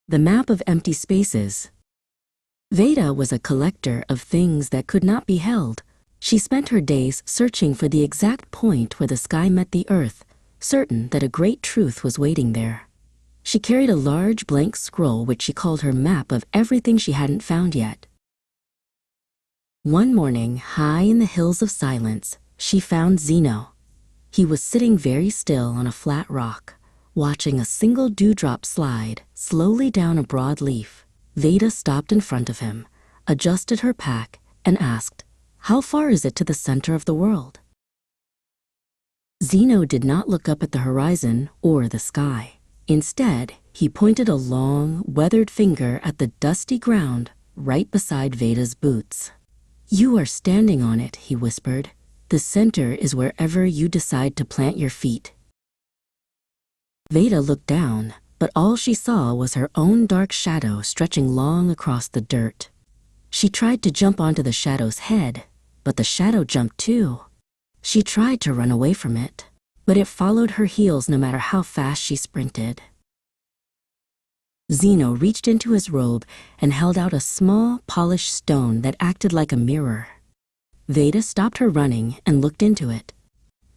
The Map of Empty Spaces. Veda was a collector of things that could not be held. She spent her days searching for the exact point where the sky met the earth, certain that a great truth was waiting there. She carried a large blank scroll which she called her map of everything she hadn't found yet. One morning, high in the hills of silence, she found Zeno. He was sitting very still on a flat rock, watching a single dewdrop slide slowly down a broad leaf. Veda stopped in front of him, adjusted her pack, and asked, "How far is it to the center of the world?" Zeno did not look up at the horizon or the sky. Instead, he pointed a long, weathered finger at the dusty ground right beside Veda's boots. "You are standing on it," he whispered. "The center is wherever you decide to plant your feet." Veda looked down, but all she saw was her own dark shadow stretching long across the dirt. She tried to jump onto the shadow's head, but the shadow jumped too. She tried to run away from it, but it followed her heels no matter how fast she sprinted. Zeno reached into his robe and held out a small, polished stone that acted like a mirror. Veda stopped her running and looked into it.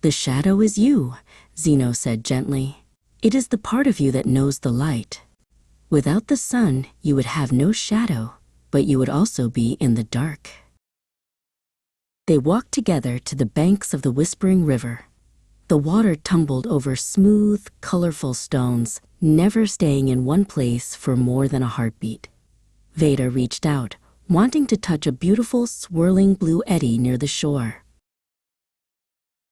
"The shadow is you," Zeno said gently. "It is the part of you that knows the light. Without the sun, you would have no shadow, but you would also be in the dark." They walked together to the banks of the Whispering River. The water tumbled over smooth, colorful stones, never staying in one place for more than a heartbeat. Veda reached out, wanting to touch a beautiful, swirling blue eddy near the shore.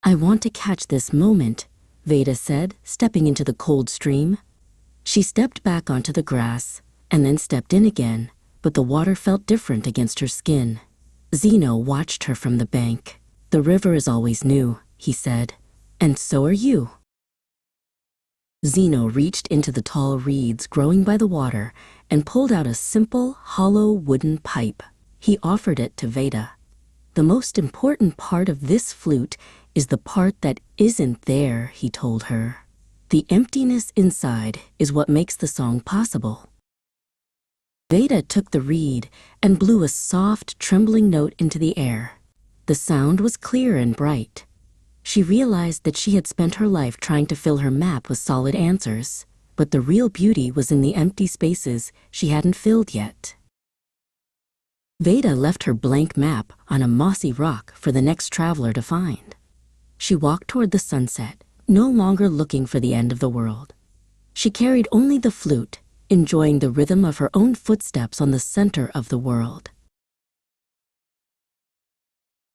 "I want to catch this moment," Veda said, stepping into the cold stream. She stepped back onto the grass and then stepped in again, but the water felt different against her skin. Zeno watched her from the bank. "The river is always new," he said, "and so are you." Zeno reached into the tall reeds growing by the water and pulled out a simple, hollow wooden pipe. He offered it to Veda. "The most important part of this flute is the part that isn't there," he told her. "The emptiness inside is what makes the song possible." Veda took the reed and blew a soft, trembling note into the air. The sound was clear and bright. She realized that she had spent her life trying to fill her map with solid answers, but the real beauty was in the empty spaces she hadn't filled yet. Veda left her blank map on a mossy rock for the next traveler to find. She walked toward the sunset, no longer looking for the end of the world. She carried only the flute, enjoying the rhythm of her own footsteps on the center of the world.